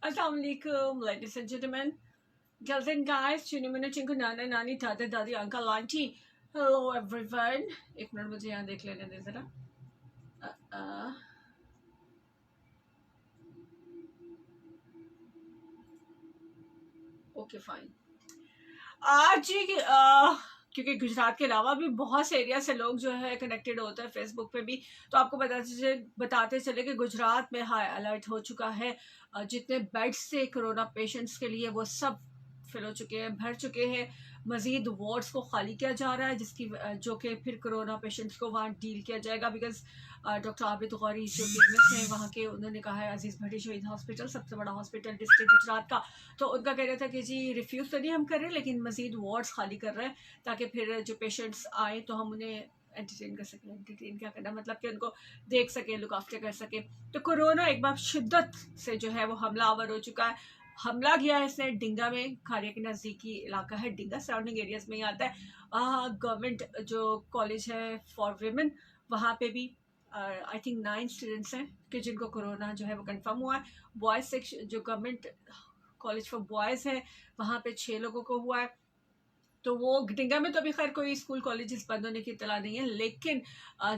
Assalamu alaikum, ladies and gentlemen, girls and guys, चुनी मुन्ने चिंकू नाना नानी दादा दादी अंकल आंटी, hello everyone. एक मिनट मुझे यहाँ देख लेने दे जरा. Okay fine. आज क्योंकि गुजरात के अलावा भी बहुत से एरिया से लोग जो है कनेक्टेड होते हैं फेसबुक पे भी, तो आपको बताते चले कि गुजरात में हाई अलर्ट हो चुका है. जितने बेड्स थे कोरोना पेशेंट्स के लिए वो सब फिल हो चुके हैं, भर चुके हैं. मजीद वार्ड्स को खाली किया जा रहा है जिसकी जो कि फिर कोरोना पेशेंट्स को वहाँ डील किया जाएगा. बिकॉज डॉक्टर आबिद गौरी जो PMS हैं वहाँ के, उन्होंने कहा है अजीज़ भट्टी शहीद हॉस्पिटल सबसे बड़ा हॉस्पिटल डिस्ट्रिक्ट गुजरात का, तो उनका कह रहा था कि जी रिफ्यूज़ तो नहीं हम कर रहे लेकिन मजीद वार्ड्स खाली कर रहे हैं ताकि फिर जो पेशेंट्स आए तो हम उन्हें एंटरटेन कर सकें. एंटरटेन क्या करना, मतलब कि उनको देख सकें, लुक आफ्टर कर सकें. तो कोरोना एक बार शिद्दत से जो है वो हमलावर हो चुका है. हमला किया है इसने डिंगा में, खारिया के नज़दीकी इलाका है डिंगा, सराउंडिंग एरियाज में ही आता है. गवर्नमेंट जो कॉलेज है फॉर वीमेन वहाँ पे भी आई थिंक 9 स्टूडेंट्स हैं कि जिनको कोरोना जो है वो कंफर्म हुआ है. बॉयज़ सेक्शन जो गवर्नमेंट कॉलेज फॉर बॉयज़ है वहाँ पे 6 लोगों को हुआ है. तो वो डिंगा में तो अभी खैर कोई स्कूल कॉलेजेस बंद होने की इतला नहीं है, लेकिन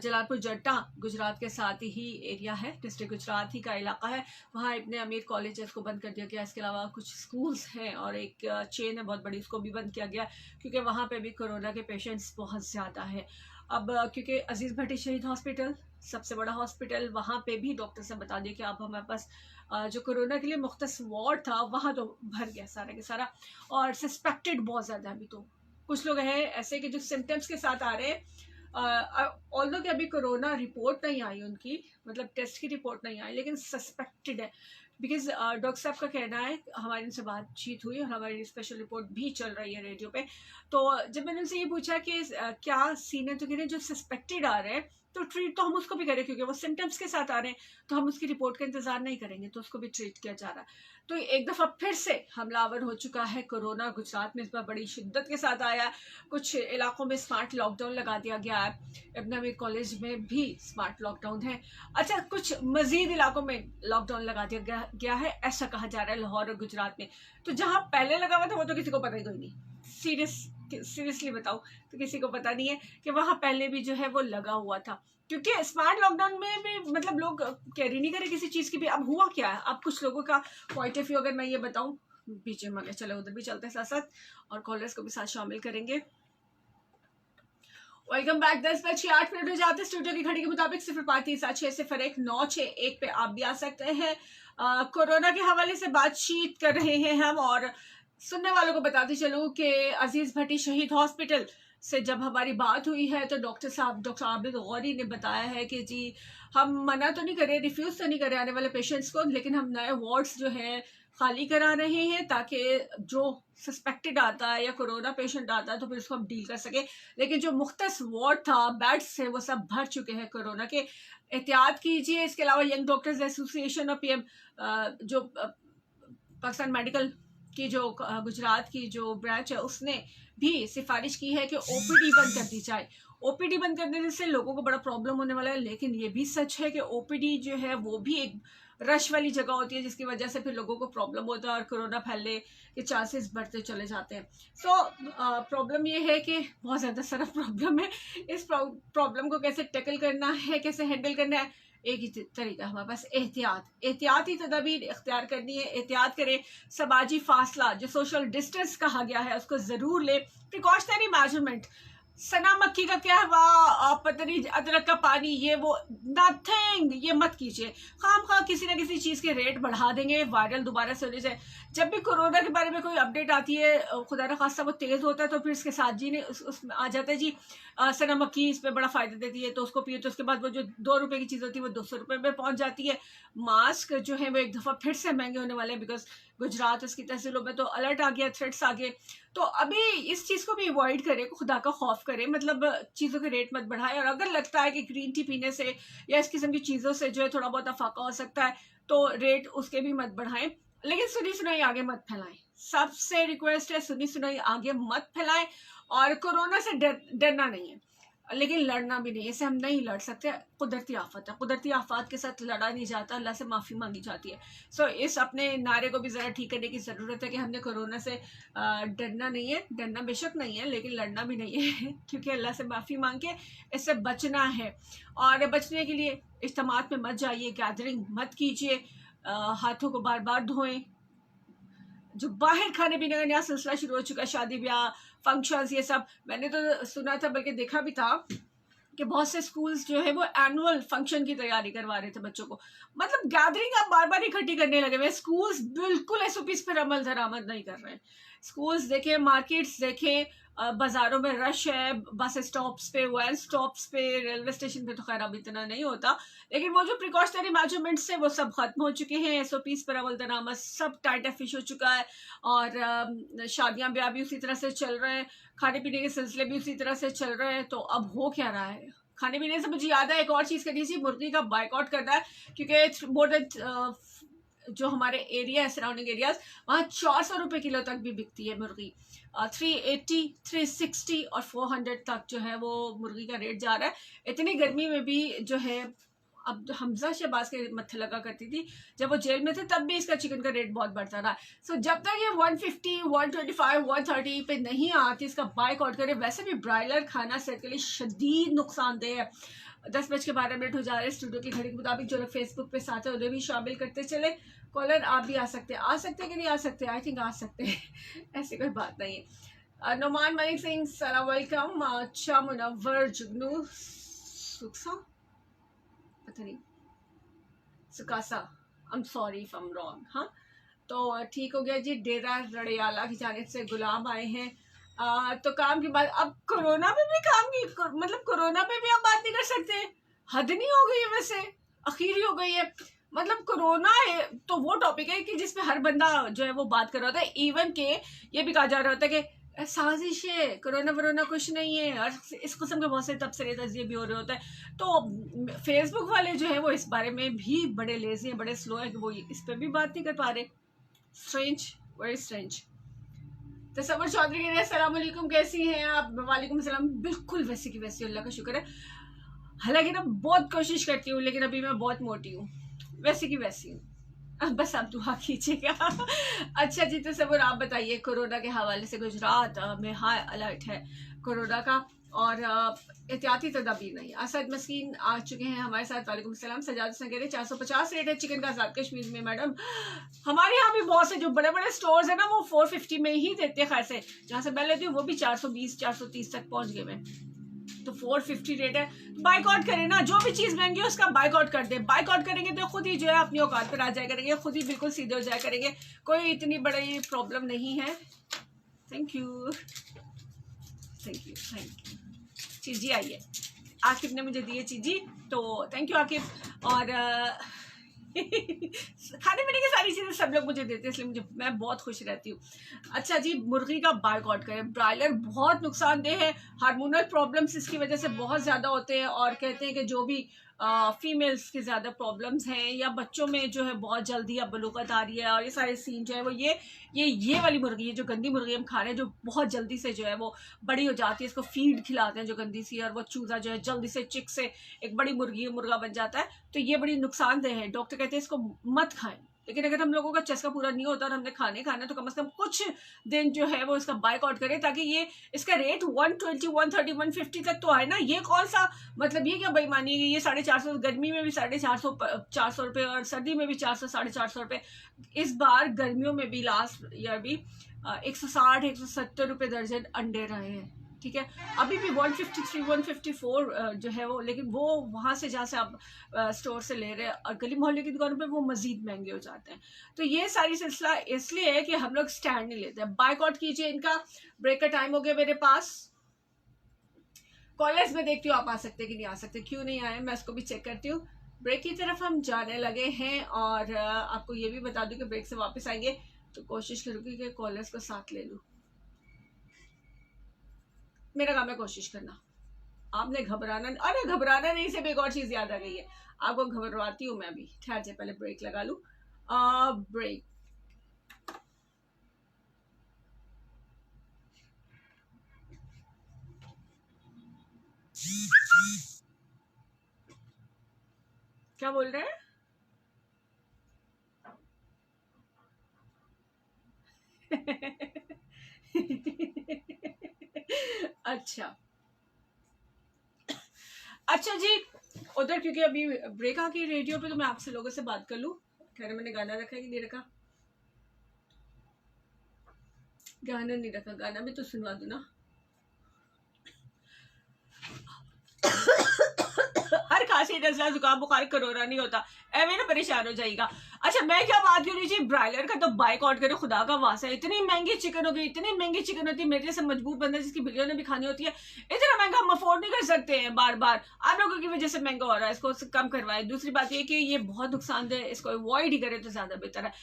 जलालपुर जट्टा गुजरात के साथ ही एरिया है, डिस्ट्रिक्ट गुजरात ही का इलाका है, वहाँ इब्ने अमीर कॉलेज को बंद कर दिया गया. इसके अलावा कुछ स्कूल्स हैं और एक चेन है बहुत बड़ी, उसको भी बंद किया गया क्योंकि वहाँ पे भी कोरोना के पेशेंट्स बहुत ज़्यादा है. अब क्योंकि अजीज़ भट्टी शहीद हॉस्पिटल सबसे बड़ा हॉस्पिटल, वहाँ पे भी डॉक्टर से बता दिया कि अब हमारे पास जो कोरोना के लिए मुख्तस वार्ड था वहाँ तो भर गया सारा के सारा, और सस्पेक्टेड बहुत ज़्यादा. अभी तो कुछ लोग हैं ऐसे कि जो सिम्टम्स के साथ आ रहे हैं, ऑल्दो कि अभी कोरोना रिपोर्ट नहीं आई उनकी, मतलब टेस्ट की रिपोर्ट नहीं आई, लेकिन सस्पेक्टेड है. बिकॉज डॉक्टर साहब का कहना है, हमारी उनसे बातचीत हुई और हमारी स्पेशल रिपोर्ट भी चल रही है रेडियो पे. तो जब मैंने उनसे ये पूछा कि क्या सीन है, तो कह रहे जो सस्पेक्टेड आ रहे हैं तो ट्रीट तो हम उसको भी करें क्योंकि वो सिम्टम्स के साथ आ रहे हैं, तो हम उसकी रिपोर्ट का इंतजार नहीं करेंगे, तो उसको भी ट्रीट किया जा रहा है. तो एक दफ़ा फिर से हमलावर हो चुका है कोरोना. गुजरात में इस बार बड़ी शिद्दत के साथ आया. कुछ इलाकों में स्मार्ट लॉकडाउन लगा दिया गया है, इब्न अमीर कॉलेज में भी स्मार्ट लॉकडाउन है. अच्छा, कुछ मजीद इलाकों में लॉकडाउन लगा दिया गया है ऐसा कहा जा रहा है, लाहौर और गुजरात में. तो जहाँ पहले लगा हुआ था वो तो किसी को पता ही कोई नहीं. सीरियसली बताओ तो किसी को पता नहीं है कि वहाँ पहले भी जो है वो लगा हुआ था, क्योंकि स्मार्ट लॉकडाउन में भी मतलब लोग कैरी नहीं करे किसी चीज़ की भी. अब हुआ क्या है, अब कुछ लोगों का पॉइंट ऑफ व्यू अगर मैं ये बताऊं, बीच में चले उधर भी चलते हैं साथ साथ और कॉलर्स को भी साथ शामिल करेंगे. Welcome back. 10:08 हो जाते हैं स्टूडियो की घड़ी के मुताबिक. 053761 पे आप भी आ सकते हैं. कोरोना के हवाले से बातचीत कर रहे हैं हम, और सुनने वालों को बताते चलूँ कि अजीज़ भट्टी शहीद हॉस्पिटल से जब हमारी बात हुई है तो डॉक्टर साहब, डॉक्टर आबिद गौरी ने बताया है कि जी हम मना तो नहीं करें, रिफ्यूज़ तो नहीं करें आने वाले पेशेंट्स को, लेकिन हम नए वार्ड्स जो हैं खाली करा रहे हैं ताकि जो सस्पेक्टेड आता है या कोरोना पेशेंट आता है तो फिर उसको हम डील कर सकें. लेकिन जो मुख्तस वार्ड था, बेड्स थे, वो सब भर चुके हैं कोरोना के. एहतियात कीजिए. इसके अलावा यंग डॉक्टर्स एसोसिएशन और PM जो पाकिस्तान मेडिकल की जो गुजरात की जो ब्रांच है उसने भी सिफारिश की है कि OPD बंद कर दी जाए. OPD बंद कर देने से लोगों को बड़ा प्रॉब्लम होने वाला है, लेकिन ये भी सच है कि OPD जो है वो भी एक रश वाली जगह होती है जिसकी वजह से फिर लोगों को प्रॉब्लम होता है और कोरोना फैलने के चांसेस बढ़ते चले जाते हैं. सो प्रॉब्लम ये है कि बहुत ज़्यादा सारा प्रॉब्लम है. इस प्रॉब्लम को कैसे टैकल करना है, कैसे हैंडल करना है, एक ही तरीका हमारे पास, एहतियाती तदाबीर इख्तियार करनी है. एहतियात करें, समाजी फासला जो सोशल डिस्टेंस कहा गया है उसको ज़रूर ले. प्रिकॉशनरी मेजरमेंट, सना मक्खी का क्या हुआ, आप पता नहीं अदरक का पानी, ये वो नथिंग, ये मत कीजिए. खाम किसी ना किसी चीज़ के रेट बढ़ा देंगे वायरल दोबारा से होने से. जब भी कोरोना के बारे में कोई अपडेट आती है, खुदा न खास्ता वो तेज़ होता है तो फिर इसके साथ जी ने उसमें आ जाता है जी सना मक्खी इस पर बड़ा फ़ायदा देती है तो उसको पिए, तो उसके बाद वो जो 2 रुपए की चीज़ होती है वो 200 रुपये में पहुंच जाती है. मास्क जो है वो एक दफ़ा फिर से महंगे होने वाले हैं बिकॉज गुजरात उसकी तहसीलों में तो अलर्ट आ गया, थ्रेट्स आ गए. तो अभी इस चीज़ को भी अवॉइड करें, खुदा का खौफ करें, मतलब चीज़ों के रेट मत बढ़ाएं. और अगर लगता है कि ग्रीन टी पीने से या इस किस्म की चीज़ों से जो है थोड़ा बहुत अफाका हो सकता है तो रेट उसके भी मत बढ़ाएं, लेकिन सुनी सुनाई आगे मत फैलाएं. सबसे रिक्वेस्ट है, सुनी सुनाई आगे मत फैलाएं. और कोरोना से डरना नहीं है. लेकिन लड़ना भी नहीं, इससे हम नहीं लड़ सकते, कुदरती आफत है, कुदरती आफत के साथ लड़ा नहीं जाता, अल्लाह से माफ़ी मांगी जाती है। सो इस अपने नारे को भी ज़रा ठीक करने की ज़रूरत है कि हमने कोरोना से डरना नहीं है, डरना बेशक नहीं है लेकिन लड़ना भी नहीं है क्योंकि अल्लाह से माफ़ी मांग के इससे बचना है। और बचने के लिए इज्तिमात में मत जाइए, गैदरिंग मत कीजिए, हाथों को बार बार धोएं। जो बाहर खाने पीने का नया सिलसिला शुरू हो चुका है, शादी ब्याह फंक्शंस ये सब, मैंने तो सुना था बल्कि देखा भी था कि बहुत से स्कूल्स जो है वो एनुअल फंक्शन की तैयारी करवा रहे थे बच्चों को। मतलब गैदरिंग आप बार बार इकट्ठी करने लगे हुए। स्कूल्स बिल्कुल एसओपीज पर अमल दरामद नहीं कर रहे हैं। स्कूल्स देखें, मार्केट्स देखें, बाजारों में रश है, बस स्टॉप्स पे, वैन स्टॉप्स पे, रेलवे स्टेशन पे तो खैर अब इतना नहीं होता, लेकिन वो जो प्रिकॉशनरी मेजरमेंट्स है वो सब खत्म हो चुके हैं। एसओपीज पर अमल दरामद सब टाइट फिश हो चुका है। और शादियां ब्याह भी उसी तरह से चल रहे हैं, खाने पीने के सिलसिले भी उसी तरह से चल रहे हैं। तो अब हो क्या रहा है, खाने पीने से मुझे याद है एक और चीज़ करनी चाहिए, मुर्गी का बाइकआउट करना है, क्योंकि मोर देन जो हमारे एरिया है, सराउंडिंग एरियाज, वहाँ 400 रुपये किलो तक भी बिकती है मुर्गी। 380, 360 और 400 तक जो है वो मुर्गी का रेट जा रहा है। इतनी गर्मी में भी जो है, अब हमजा शहबाज के मत्थे लगा करती थी जब वो जेल में थे, तब भी इसका चिकन का रेट बहुत बढ़ता रहा। सो जब तक ये 150, 125, 130 पे नहीं आती, इसका बाइकआउट करे। वैसे भी ब्रायलर खाना सेहत के लिए शदीद नुकसानदेह है। 10:12 हो जा रहे हैं स्टूडियो की घड़ी के मुताबिक। जो लोग फेसबुक पे साथ है उन्हें भी शामिल करते चले। कॉलर आप भी आ सकते हैं, कि नहीं आ सकते? आई थिंक आ सकते हैं ऐसी कोई बात नहीं है। नुमान मलिक सिंह सलाम वेलकम। अच्छा मुनव्वर जुगनू सुखसा, पता नहीं, सुकासा, I'm sorry if I'm wrong. हाँ, तो ठीक हो गया जी। डेरा रड़ियाला की जानिब से गुलाम आए हैं। तो काम की बात, अब कोरोना में भी काम की, मतलब कोरोना पे भी आप बात नहीं कर सकते, हद नहीं हो गई है? वैसे अखीरी हो गई है। मतलब कोरोना है तो वो टॉपिक है कि जिसपे हर बंदा जो है वो बात कर रहा होता है। इवन के ये भी कहा जा रहा होता है कि साजिश है, कोरोना वरोना कुछ नहीं है, और इस किस्म के बहुत से तबसरे तजिए भी हो रहे होते हैं। तो फेसबुक वाले जो है वो इस बारे में भी बड़े लेजी हैं, बड़े स्लो हैं कि वो इस पर भी बात नहीं कर पा रहे। Strange, very strange. Tasawwur Chaudhary कह रहे हैं अस्सलाम वालेकुम, कैसी हैं आप? वालेकुम सलाम, बिल्कुल वैसी की वैसी, अल्लाह का शुक्र है। हालांकि ना बहुत कोशिश करती हूँ, लेकिन अभी मैं बहुत मोटी हूँ, वैसी की वैसी हूँ। बस आप दुआ कीजिएगा। अच्छा जी, तसव्वुर आप बताइए, कोरोना के हवाले से गुजरात में हाई अलर्ट है कोरोना का, और एहतियाती तदाबीर नहीं। असद मस्कीन आ चुके हैं हमारे साथ, वालेकुम सलाम। सजाद हसन कह रहे 450 रेट है चिकन का आजाद कश्मीर में। मैडम हमारे यहाँ भी बहुत से जो बड़े बड़े स्टोर्स है ना, वो 450 में ही देते हैं। खैर से जहाँ से मैं लेती हूँ वो भी 420, 430 तक पहुँच गए मैं। तो 450 रेट है। बाइकआउट करें ना, जो भी चीज महंगी है उसका बाइकआउट कर दे। बाइकआउट करेंगे तो खुद ही जो है अपनी औकात पर आ जाया करेंगे, खुद ही बिल्कुल सीधे हो जाया करेंगे। कोई इतनी बड़ी प्रॉब्लम नहीं है। Thank you, thank you, thank you. चीजी आई है, आकिब ने मुझे दी है चीजी, तो थैंक यू आकिब। और खाने पीने की सारी चीज़ें सब लोग मुझे देते हैं, इसलिए मैं बहुत खुश रहती हूँ। अच्छा जी, मुर्गी का बाइकआउट करें। ब्रायलर बहुत नुकसानदेह है, हार्मोनल प्रॉब्लम्स इसकी वजह से बहुत ज़्यादा होते हैं, और कहते हैं कि जो भी फीमेल्स की ज़्यादा प्रॉब्लम्स हैं, या बच्चों में जो है बहुत जल्दी अब बलूगत आ रही है, और ये सारे सीन जो है वो ये वाली मुर्गी है, जो गंदी मुर्गी हम खा रहे हैं, जो बहुत जल्दी से जो है वो बड़ी हो जाती है। इसको फीड खिलाते हैं जो गंदी सी, और वो चूजा जो है जल्दी से चिक से एक बड़ी मुर्गी मुर्गा बन जाता है। तो ये बड़ी नुकसानदेह है, डॉक्टर कहते हैं इसको मत खाएं। लेकिन अगर हम लोगों का चस्का पूरा नहीं होता और हमने खाना तो कम से कम कुछ दिन जो है वो इसका बाइकआउट करें, ताकि ये इसका रेट 120, 130, 150 तक तो आए ना। ये कौन सा मतलब, ये क्या बेईमानी है? ये 450, गर्मी में भी 450, 400 रुपये, और सर्दी में भी 400, 450 रुपये। इस बार गर्मियों में भी लास्ट ईयर भी 160, 170 रुपये दर्जन अंडे रहे हैं। ठीक है, अभी भी 153, 154 जो है वो, लेकिन वो वहाँ से जहाँ से आप स्टोर से ले रहे हैं, और गली मोहल्ले की दुकानों पे वो मजीद महंगे हो जाते हैं। तो ये सारी सिलसिला इसलिए है कि हम लोग स्टैंड नहीं लेते हैं। बाइकआउट कीजिए इनका। ब्रेक का टाइम हो गया मेरे पास। कॉलेज में देखती हूँ आप आ सकते कि नहीं आ सकते, क्यों नहीं आए मैं उसको भी चेक करती हूँ। ब्रेक की तरफ हम जाने लगे हैं, और आपको ये भी बता दूं कि ब्रेक से वापस आएंगे तो कोशिश करूँगी कि कॉलेज को साथ ले लूँ। मेरा काम है कोशिश करना, आपने घबराना। अरे घबराना नहीं, से एक और चीज याद आ गई है, आपको घबराती हूँ मैं अभी। ठहर जाए, पहले ब्रेक लगा लूँ। ब्रेक। क्या बोल रहे हैं? अच्छा अच्छा जी, उधर क्योंकि अभी ब्रेक आ गई रेडियो पे, तो मैं आपसे लोगों से बात कर लूं। खैर मैंने गाना रखा है कि नहीं रखा? गाना नहीं रखा, गाना भी तो सुनवा दो ना। हर खांसी नजला जुकाम बुखार कोरोना नहीं होता, एवे ना परेशान हो जाएगा। अच्छा मैं क्या बात कर रही थी, ब्रायलर का तो बाइकआउट करे, खुदा का वास्ता। इतनी महंगी चिकन हो गई, इतनी महंगी चिकन होती है, मेरे जैसे मजबूर बंदा जिसकी बिलियों ने भी खानी होती है, इतना महंगा हम अफोर्ड नहीं कर सकते हैं बार बार। आप लोगों की वजह से महंगा हो रहा है, इसको कम करवाए। दूसरी बात ये कि ये बहुत नुकसानदेह, इसको अवॉइड ही करे तो ज्यादा बेहतर है।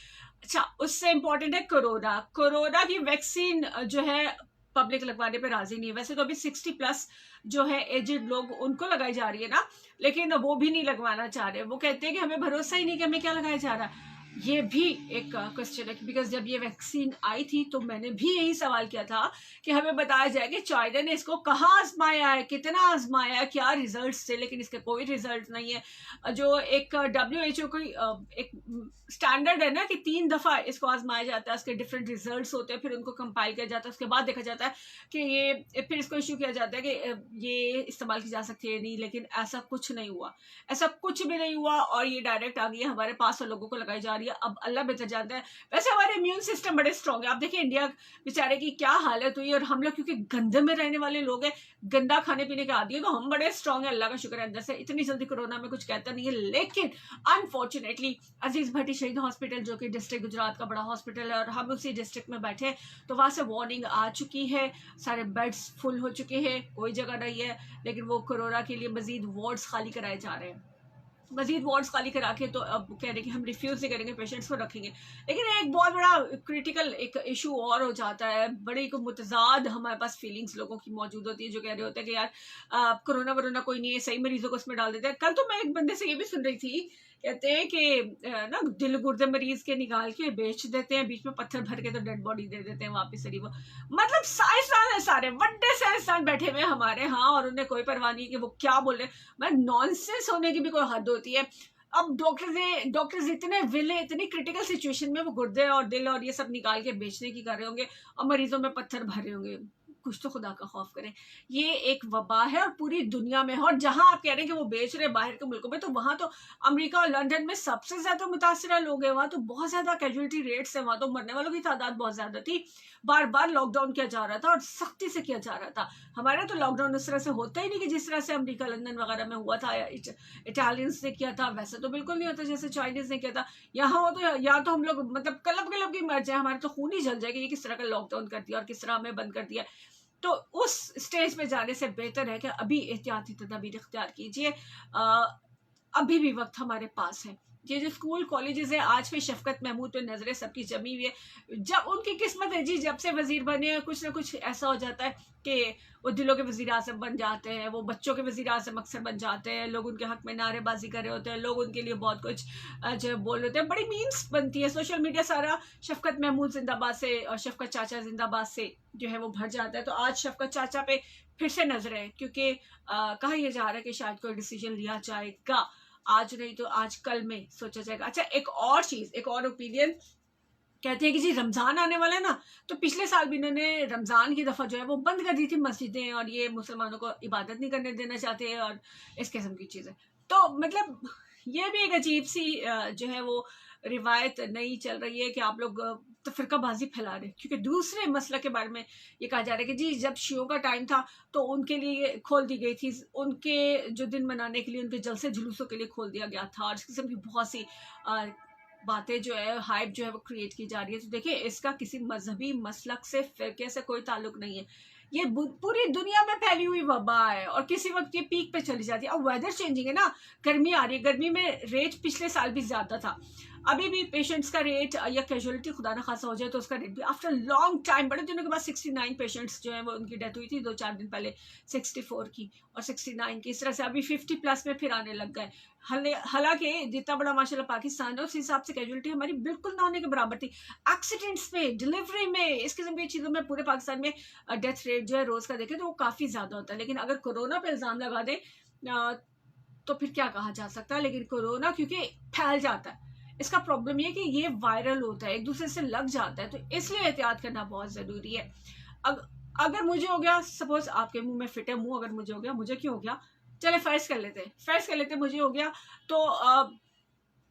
अच्छा उससे इंपॉर्टेंट है कोरोना। कोरोना की वैक्सीन जो है पब्लिक लगवाने पे राजी नहीं है। वैसे तो अभी 60+ जो है एजेड लोग, उनको लगाई जा रही है ना, लेकिन वो भी नहीं लगवाना चाह रहे। वो कहते हैं कि हमें भरोसा ही नहीं कि हमें क्या लगाया जा रहा है। ये भी एक क्वेश्चन है, बिकॉज जब ये वैक्सीन आई थी तो मैंने भी यही सवाल किया था कि हमें बताया जाए कि चाइना ने इसको कहाँ आजमाया है, कितना आजमाया है, क्या रिजल्ट थे, लेकिन इसके कोई रिजल्ट नहीं है। जो एक WHO की एक स्टैंडर्ड है ना कि 3 दफा इसको आजमाया जाता है, उसके डिफरेंट रिजल्ट्स होते हैं, फिर उनको कंपाइल किया जाता है, उसके बाद देखा जाता है कि ये, फिर इसको इश्यू किया जाता है कि ये इस्तेमाल की जा सकती है नहीं। लेकिन ऐसा कुछ नहीं हुआ, ऐसा कुछ भी नहीं हुआ, और ये डायरेक्ट आ गई है हमारे पास और लोगों को लगाई जा रही है। अब अल्लाह बेहतर जानता है। वैसे हमारे इम्यून सिस्टम बड़े स्ट्रॉन्ग है। आप देखिए इंडिया बेचारे की क्या हालत हुई, और हम लोग क्योंकि गंदे में रहने वाले लोग हैं, गंदा खाने पीने के आदि है, तो हम बड़े स्ट्रॉन्ग है, अल्लाह का शुक्र है। अंदर से इतनी जल्दी कोरोना में कुछ कहता नहीं है। लेकिन अनफॉर्चुनेटली अजीज भट्टी शहीद हॉस्पिटल, जो कि डिस्ट्रिक्ट गुजरात का बड़ा हॉस्पिटल है, और हम उसी डिस्ट्रिक्ट में बैठे हैं, तो वहां से वार्निंग आ चुकी है, सारे बेड्स फुल हो चुके हैं, कोई जगह नहीं है। लेकिन वो कोरोना के लिए मजीद वार्ड्स खाली कराए जा रहे हैं, मजीद वार्ड्स खाली करा के, तो अब कह रहे हैं कि हम रिफ्यूज नहीं करेंगे, पेशेंट्स को रखेंगे। लेकिन एक बहुत बड़ा क्रिटिकल एक इशू और हो जाता है, बड़ी को मुतजाद हमारे पास फीलिंग्स लोगों की मौजूद होती है, जो कह रहे होते हैं कि यार कोरोना वरोना कोई नहीं है, सही मरीजों को उसमें डाल देते हैं। कल तो मैं एक बंदे से ये भी सुन रही थी, कहते हैं कि ना दिल गुर्दे मरीज के निकाल के बेच देते हैं, बीच में पत्थर भर के तो डेड बॉडी दे देते हैं वापस से। वो मतलब साइंसदान है, सारे बड़े साइंसदान बैठे हुए हमारे यहाँ, और उन्हें कोई परवाह नहीं कि वो क्या बोल रहे हैं। मैं नॉनसेंस होने की भी कोई हद होती है। अब डॉक्टर्स इतने विले, इतनी क्रिटिकल सिचुएशन में वो गुर्दे और दिल और ये सब निकाल के बेचने की कर रहे होंगे, और मरीजों में पत्थर भर रहे होंगे। कुछ तो खुदा का खौफ करें। ये एक वबा है, और पूरी दुनिया में है। और जहां आप कह रहे हैं कि वो बेच रहे बाहर के मुल्कों में, तो वहां तो अमेरिका और लंदन में सबसे ज्यादा मुतासरा लोग हैं, वहां तो बहुत ज्यादा कैजुअलिटी रेट्स है, वहां तो मरने वालों की तादाद बहुत ज्यादा थी। बार बार लॉकडाउन किया जा रहा था, और सख्ती से किया जा रहा था। हमारा तो लॉकडाउन उस तरह से होता ही नहीं कि जिस तरह से अमेरिका लंदन वगैरह में हुआ था, इटालियंस ने किया था, वैसे तो बिल्कुल नहीं होता जैसे चाइनीज ने किया था। यहाँ हो तो या तो हम लोग मतलब कलब कलब की मर जाए, हमारे तो खून ही जल जाएगा, ये किस तरह का लॉकडाउन कर दिया और किस तरह हमें बंद कर दिया। तो उस स्टेज पे जाने से बेहतर है कि अभी एहतियाती तदाबीर इख्तियार कीजिए। अभी भी वक्त हमारे पास है। ये जो स्कूल कॉलेजेस है, आज भी शफकत महमूद पे नजरें सबकी जमी हुई है। जब उनकी किस्मत है जी, जब से वजीर बने कुछ ना कुछ ऐसा हो जाता है कि वो दिलों के वजीर आजम बन जाते हैं, वो बच्चों के वजीर आजम अक्सर बन जाते हैं, लोग उनके हक में नारेबाजी कर रहे होते हैं, लोग उनके लिए बहुत कुछ जो बोल रहे होते हैं, बड़ी मीम्स बनती है। सोशल मीडिया सारा शफकत महमूद जिंदाबाद से और शफकत चाचा जिंदाबाद से जो है वो भर जाता है। तो आज शफकत चाचा पे फिर से नजर है, क्योंकि कहा यह जा रहा है कि शायद कोई डिसीजन लिया जाएगा, आज नहीं तो आज कल में सोचा जाएगा। अच्छा एक और चीज, एक और ओपिनियन, कहते हैं कि जी रमजान आने वाला है ना, तो पिछले साल भी इन्होंने रमजान की दफा जो है वो बंद कर दी थी मस्जिदें, और ये मुसलमानों को इबादत नहीं करने देना चाहते हैं, और इस किस्म की चीजें। तो मतलब ये भी एक अजीब सी जो है वो रिवायत नहीं चल रही है कि आप लोग तो फिरकाबाजी फैला रहे, क्योंकि दूसरे मसला के बारे में ये कहा जा रहा है कि जी जब शियों का टाइम था तो उनके लिए खोल दी गई थी, उनके जो दिन मनाने के लिए, उनके जलसे जुलूसों के लिए खोल दिया गया था, और इस किस्म की बहुत सी बातें जो है, हाइप जो है वो क्रिएट की जा रही है। तो देखिए इसका किसी मजहबी मसलक से, फिरके से कोई ताल्लुक नहीं है। ये पूरी दुनिया में फैली हुई वबा है, और किसी वक्त ये पीक पे चली जाती है। अब वेदर चेंजिंग है ना, गर्मी आ रही है, गर्मी में रेट पिछले साल भी ज्यादा था। अभी भी पेशेंट्स का रेट या कैजुअलिटी खुदा ना खासा हो जाए तो उसका रेट भी आफ्टर लॉन्ग टाइम, बड़े दिनों के बाद 69 पेशेंट्स जो है वो उनकी डेथ हुई थी 2-4 दिन पहले, 64 की और 69 की, इस तरह से अभी 50+ में फिर आने लग गए। हालांकि जितना बड़ा माशाल्लाह पाकिस्तान है, उस हिसाब से कैजुअलिटी हमारी बिल्कुल ना होने के बराबर थी। एक्सीडेंट्स में, डिलीवरी में, इस किस्म की चीज़ों में पूरे पाकिस्तान में डेथ रेट जो है रोज़ का देखें तो वो काफ़ी ज़्यादा होता है। लेकिन अगर कोरोना पे इल्ज़ाम लगा दें तो फिर क्या कहा जा सकता है। लेकिन कोरोना क्योंकि फैल जाता है, इसका प्रॉब्लम ये कि ये वायरल होता है, एक दूसरे से लग जाता है, तो इसलिए एहतियात करना बहुत ज़रूरी है। अगर मुझे हो गया, सपोज आपके मुंह में फिट है मुंह, अगर मुझे हो गया, मुझे क्यों हो गया, चले फर्ज कर लेते मुझे हो गया, तो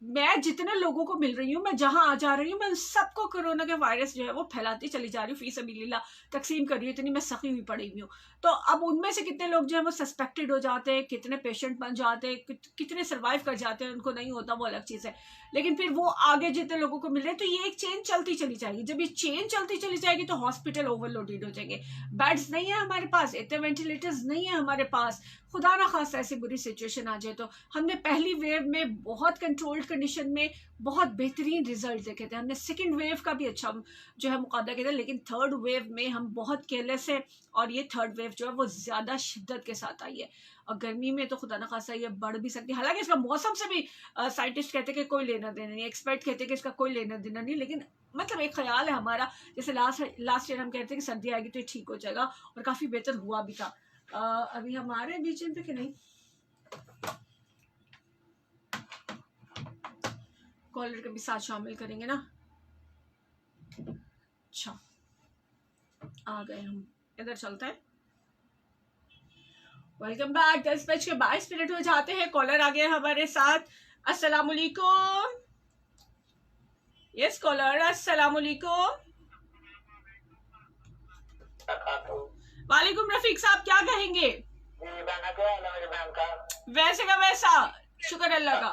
मैं जितने लोगों को मिल रही हूँ, मैं जहां आ जा रही हूँ, मैं सबको कोरोना के वायरस जो है वो फैलाती चली जा रही हूँ, फी सबीलिल्लाह तकसीम कर रही हूँ, इतनी मैं सखी हुई पड़ी हुई हूँ। तो अब उनमें से कितने लोग जो है वो सस्पेक्टेड हो जाते हैं, कितने पेशेंट बन जाते हैं, कितने सर्वाइव कर जाते हैं, उनको नहीं होता, वो अलग चीज़ है। लेकिन फिर वो आगे जितने लोगों को मिल रहे हैं, तो ये एक चेन चलती चली जाएगी। जब ये चेन चलती चली जाएगी तो हॉस्पिटल ओवरलोडेड हो जाएंगे, बेड्स नहीं है हमारे पास, इतने वेंटिलेटर्स नहीं है हमारे पास, खुदा ना खासा ऐसी बुरी सिचुएशन आ जाए। तो हमने पहली वेव में बहुत कंट्रोल्ड कंडीशन में बहुत बेहतरीन रिजल्ट देखे थे, हमने सेकंड वेव का भी अच्छा जो है मुकाबला किया था, लेकिन थर्ड वेव में हम बहुत केयरलेस है, और ये थर्ड वेव जो है वो ज़्यादा शिद्दत के साथ आई है। और गर्मी में तो खुदा ना खासा ये बढ़ भी सकती है, हालांकि इसका मौसम से भी साइंटिस्ट कहते हैं कि कोई लेना देना नहीं, एक्सपर्ट कहते हैं कि इसका कोई लेना देना नहीं, लेकिन मतलब एक ख्याल है हमारा, जैसे लास्ट ईयर हम कहते हैं कि सर्दी आएगी तो ठीक हो जाएगा, और काफ़ी बेहतर हुआ भी था। अभी हमारे बीच पे कि नहीं, कॉलर के भी साथ शामिल करेंगे ना। अच्छा, आ गए हम, इधर चलता है। Welcome back. 10:22 हो जाते हैं, कॉलर आ गए हमारे साथ। अस्सलाम वालेकुम। यस कॉलर, अस्सलाम वालेकुम। वालेकुम रफीक साहब, क्या कहेंगे? वैसे का वैसा, शुक्र अल्लाह का।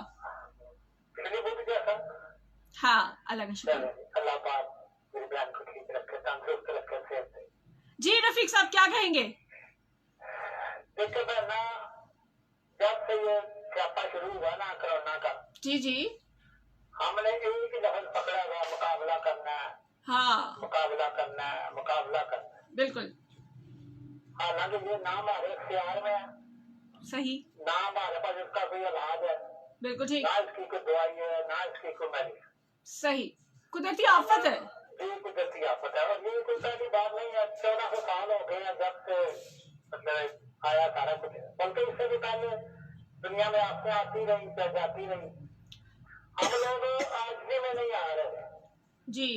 हाँ, अल्लाह का शुक्र। जी रफीक साहब, क्या कहेंगे? देखिए बहना, जब से ये स्यापा शुरू हुआ ना कोरोना का, जी जी, हमने एक ही लफ्ज पकड़ा हुआ, मुकाबला करना है, हाँ मुकाबला करना है, मुकाबला करना है। बिल्कुल हालांकि ये ना हमारे इख्तियार में है, सही, ना हमारे पास इसका कोई इलाज है, बिल्कुल ठीक, ना इसकी कोई दवाई है, ना इसकी कोई मेडिसिन। सही, कुदरती आफत है। ये कुदरती आफत है, और ये कोई पहली बात नहीं है। 1400 साल हो गए हैं जब से मतलब आया सारा कुछ, बल्कि इससे भी पहले दुनिया में आपसे आती रही, जाती रही। हम लोग आजमी में नहीं आ रहे जी,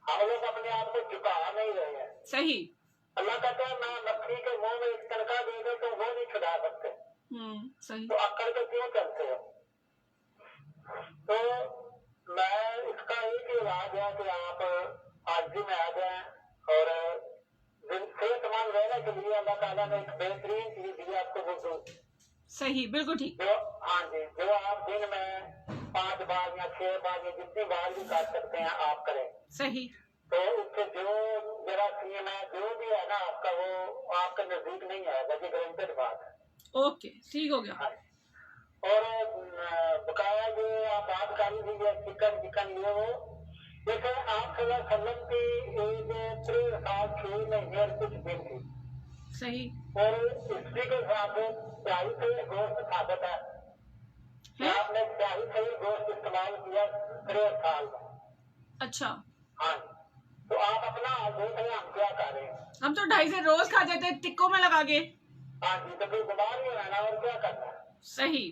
हम लोग अपने आप को झुका नहीं रहे हैं। सही, अल्लाह कहता है ना, मक्खी के मुंह में एक तनखा दे दो तो वो नहीं छुड़ा सकते, सही, तो अक्कड़ के क्यों चलते हो? तो मैं इसका एक ही इलाज है कि आप आजी में आ जाएं, और सेहतमंद रहने के लिए अल्लाह ताला ने एक बेहतरीन चीज दी आपको, वुज़ू। सही, बिल्कुल ठीक, जो हाँ जी, जो आप दिन में 5 बार या 6 बार या जितनी बार भी कर सकते हैं आप करें। सही, तो उससे जो जरासीम है, जो भी है ना आपका, वो आपके नजदीक नहीं आएगा, ये गारंटेड बात है। ओके, ठीक हो गया। हाँ। और बकाया जो आप बात करी थी चिकन ये वो, जैसे आप सल्लम की एज 3 साल 6 महीने और कुछ दिन थी, सही और हिस्ट्री के हिसाब से स्याही से गोश्त साबित है कि आपने स्याही से गोश्त इस्तेमाल किया 3 साल में। अच्छा, हाँ, तो आप अपना देख रहे हैं हम क्या कर रहे हैं। हम तो 2.5 रोज खा जाते हैं टिक्कों में लगा के। हाँ जी, तो कोई बीमार नहीं रहना, और क्या करना है। सही,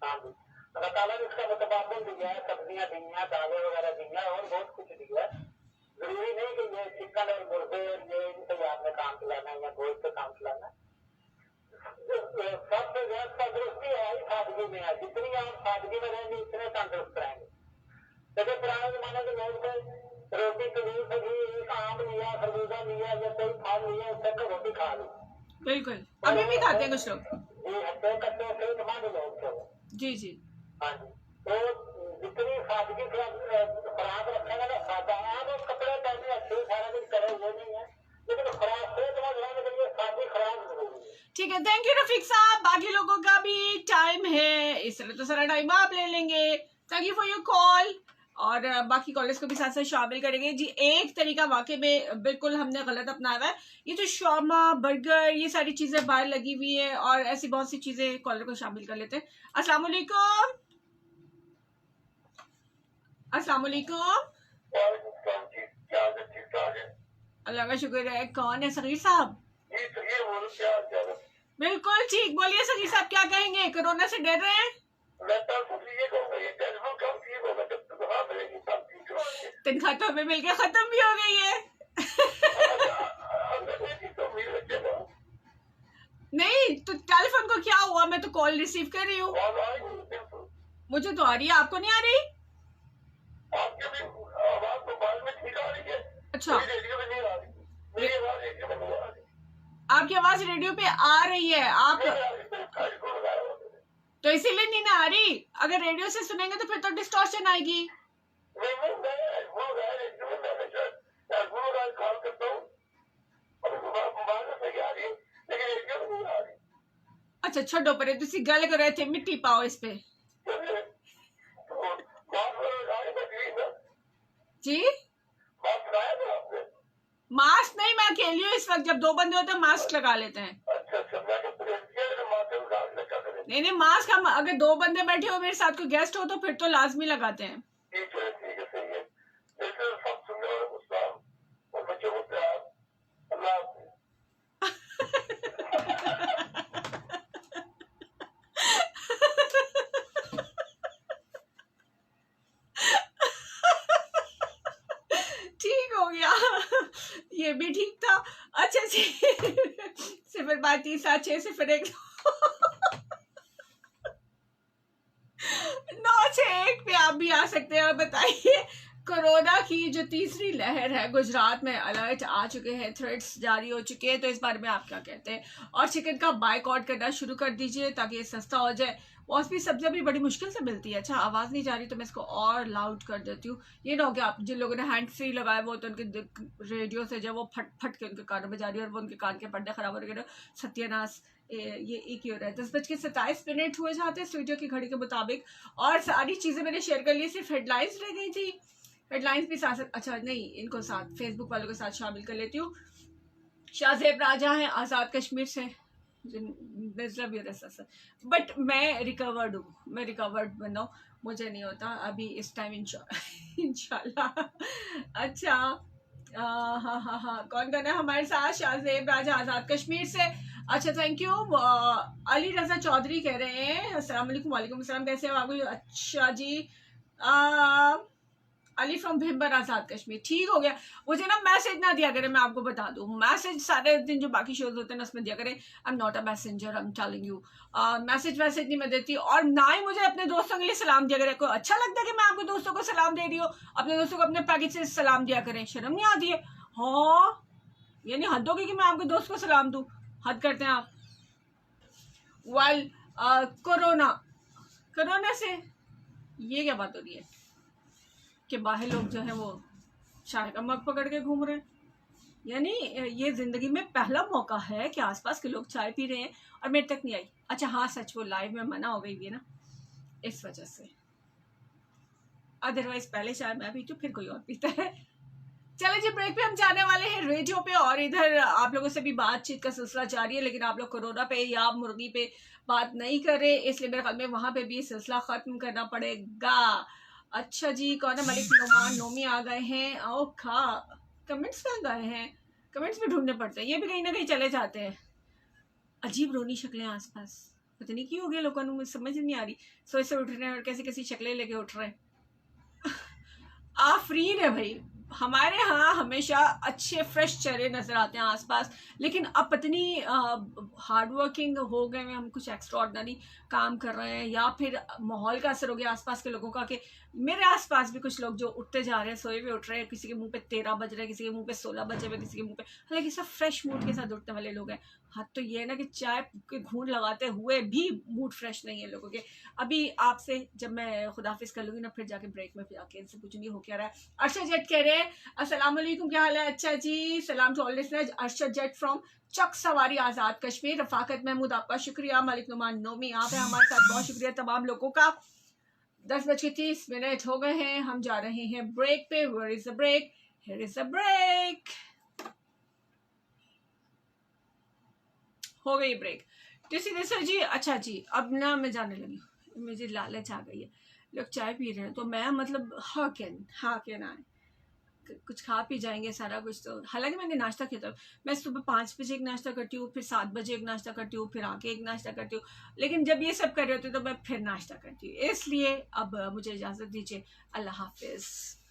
हाँ जी, अल्लाह ताला ने इसका मुतबादल दिया है, सब्जियां दी हैं, दालें वगैरह दी हैं, और बहुत कुछ दिया है। जरूरी नहीं कि ये चिकन और मुर्गे और ये इनसे आपने काम चलाना है या गोश्त से काम चलाना है। सबसे ज्यादा तंदुरुस्ती है ही सादगी में है, जितनी आप सादगी में रहेंगे उतने तंदुरुस्त रहेंगे। जैसे पुराने जमाने के लोग थे, रोटी खजूर से भी एक आम लिया, खरबूजा लिया या कोई फल लिया, उससे रोटी खा ली। बिल्कुल, अभी भी खाते हैं कुछ लोग। जी, हट्टे कट्टे सेहतमंद लोग थे। जी जी, हाँ जी, तो जितनी सादगी से खुराक रखेंगे ना, सादा आप कपड़े पहने अच्छे सारा कुछ करे, वो नहीं है, लेकिन खुराक सेहतमंद रहने के लिए सादी खुराक जरूरी है। ठीक है, थैंक यू रफीक साहब। बाकी लोगों का भी टाइम है, इस तरह तो सारा टाइम आप ले लेंगे। Thank you for your call, और बाकी कॉलेज को भी साथ साथ शामिल करेंगे। जी, एक तरीका वाकई में बिल्कुल हमने गलत अपनाया है, ये जो शॉर्मा बर्गर ये सारी चीजें बाहर लगी हुई है, और ऐसी बहुत सी चीजें कॉलर को शामिल कर लेते हैं। अस्सलाम वालेकुम। अस्सलाम वालेकुम। अल्लाह का शुक्र है। कौन है सगीर साहब? बिल्कुल ठीक। बोलिए सजी साहब, क्या कहेंगे? कोरोना से डर रहे हैं? मैं तो ये कहूँगा, ये टेलीफोन कम ठीक होगा, जब तक तनख्वाह मिलेगी सब ठीक होंगे। तनख्वाह तो हमें मिलकर खत्म भी हो गई है। नहीं तो टेलीफोन को क्या हुआ? मैं तो कॉल रिसीव कर रही हूँ, मुझे तो आ रही है, आपको नहीं आ रही? आपकी भी आवाज तो बाद में ठीक आ रही है। अच्छा, रेडियो में नहीं आ रही, मेरी आवाज रेडियो में नहीं आ रही। आपकी आवाज रेडियो पे आ रही है, आप तो इसीलिए नहीं ना आ रही। अगर रेडियो से सुनेंगे तो फिर तो डिस्टॉर्शन आएगी। अच्छा छोड़ो परे, तुसी गल कर रहे थे, मिट्टी पाओ इस पे। जी मास्क नहीं, मैं अकेली हूँ इस वक्त, जब दो बंदे होते हैं मास्क लगा लेते हैं। नहीं नहीं, मास्क हम अगर दो बंदे बैठे हो मेरे साथ, कोई गेस्ट हो तो फिर तो लाजमी लगाते हैं। ठीक हो गया, ये भी ठीक था। अच्छा जी, 0327601 961 पे आप भी आ सकते हैं। और बताइए, कोरोना की जो तीसरी लहर है, गुजरात में अलर्ट आ चुके हैं, थ्रेट्स जारी हो चुके हैं, तो इस बारे में आप क्या कहते हैं? और चिकन का बाइकआउट करना शुरू कर दीजिए ताकि ये सस्ता हो जाए। वॉश भी सब्जियां भी बड़ी मुश्किल से मिलती है। अच्छा आवाज नहीं जा रही तो मैं इसको और लाउड कर देती हूँ। ये ना हो गया, आप जिन लोगों ने हैंड फ्री लगाया वो तो उनके रेडियो से जो वो फट फट के उनके कानों में जा रही है और वो उनके कान के पर्दे खराब हो रहे। सत्यानाश। ये एक ही हो रहा है। 10:27 हुए जाते हैं स्टूडियो की घड़ी के मुताबिक, और सारी चीजें मैंने शेयर कर ली, सिर्फ हेडलाइंस रह गई थी। हेडलाइंस भी साथ, अच्छा नहीं, इनको साथ फेसबुक वालों के साथ शामिल कर लेती हूँ। शाहजेब राजा है आज़ाद कश्मीर से, बट मैं रिकवर्ड हूँ, मैं रिकवर्ड बना हूँ, मुझे नहीं होता अभी इस टाइम इंशाल्लाह। अच्छा हाँ हाँ हाँ, कौन कौन है हमारे साथ? शाहजेब राजा आज़ाद कश्मीर से, अच्छा थैंक यू। अली रजा चौधरी कह रहे हैं अस्सलाम वालेकुम। वालेकुम अस्सलाम, कैसे हो आपको? अच्छा जी, अली फ्रॉम भिम्बर आज़ाद कश्मीर, ठीक हो गया। मुझे ना मैसेज ना दिया करें, मैं आपको बता दूं, मैसेज सारे दिन जो बाकी शोज होते हैं ना उसमें दिया करें। I am not a messenger, I am telling you. Message नहीं मैं देती, और ना ही मुझे अपने दोस्तों के लिए सलाम दिया करें। कोई अच्छा लगता है कि मैं आपके दोस्तों को सलाम दे रही हूँ? अपने दोस्तों को अपने पैकेज से सलाम दिया करें, शर्म नहीं आती है? हाँ, यानी हद होगी कि मैं आपके दोस्त को सलाम दूं? हद करते हैं आप। वेल कोरोना से ये क्या बात हो रही है कि बाहर लोग जो है वो चाय का मग पकड़ के घूम रहे हैं? यानी ये जिंदगी में पहला मौका है कि आसपास के लोग चाय पी रहे हैं और मेरे तक नहीं आई। अच्छा हाँ सच, वो लाइव में मना हो गई है ना, इस वजह से। अदरवाइज पहले चाय मैं पीती हूँ, फिर कोई और पीता है। चलो जी, ब्रेक पे हम जाने वाले हैं रेडियो पे, और इधर आप लोगों से भी बातचीत का सिलसिला जारी है, लेकिन आप लोग कोरोना पे या मुर्गी पे बात नहीं कर रहे, इसलिए मेरे ख्याल में वहां पे भी सिलसिला खत्म करना पड़ेगा। अच्छा जी, कौन है? मलिक नुमान नोमी आ गए हैं। ओखा, कमेंट्स में गए हैं, कमेंट्स में ढूंढने पड़ते हैं, ये भी कहीं ना कहीं चले जाते हैं। अजीब रोनी शक्लें आसपास, पता नहीं क्यों हो गया लोगों को, मुझे समझ नहीं आ रही। सोए से उठ रहे हैं और कैसी कैसी शक्लें लेके उठ रहे हैं। आफरीन है भाई, हमारे यहाँ हमेशा अच्छे फ्रेश चेहरे नजर आते हैं आसपास, लेकिन अब पत्नी हार्ड वर्किंग हो गए हैं हम, कुछ एक्स्ट्रा ऑर्डिनरी काम कर रहे हैं, या फिर माहौल का असर हो गया आसपास के लोगों का कि मेरे आसपास भी कुछ लोग जो उठते जा रहे हैं, सोए हुए उठ रहे हैं, किसी के मुंह पे 13 बज रहे हैं, किसी के मुंह पे 16 बजे हुए, किसी के मुंह पे, हालांकि सब फ्रेश मूड के साथ उठने वाले लोग हैं। हाँ तो ये है ना कि चाय के घूंट लगाते हुए भी मूड फ्रेश नहीं है लोगों के। अभी आपसे जब मैं खुदाफिज कर लूंगी ना, फिर जाके ब्रेक में जाके इनसे पूछूंगी हो क्या रहा है। अर्शद जट कह रहे हैं अस्सलाम वालेकुम, क्या हाल है? अच्छा जी, सलाम to all listeners. Arshad Jatt from Chak Sawari Azad Kashmir. Rafaqat Mahmood आपका शुक्रिया। मलिक नुमान नोमी आप है हमारे साथ, बहुत शुक्रिया तमाम लोगों का। 10:30 हो गए हैं, हम जा रहे हैं ब्रेक पे। Where is the break? Here is the break. हो गई ब्रेक। सर जी, अच्छा जी, अब ना मैं जाने लगी, मुझे लालच आ गई है। लोग चाय पी रहे हैं तो मैं मतलब हाँ कैन आए। कुछ खा पी जाएंगे सारा कुछ। तो हालांकि मैंने नाश्ता किया था, मैं सुबह 5 बजे एक नाश्ता करती हूँ, फिर 7 बजे एक नाश्ता करती हूँ, फिर आके एक नाश्ता करती हूँ, लेकिन जब ये सब कर रहे होते तो मैं फिर नाश्ता करती हूँ। इसलिए अब मुझे इजाज़त दीजिए, अल्लाह हाफिज़।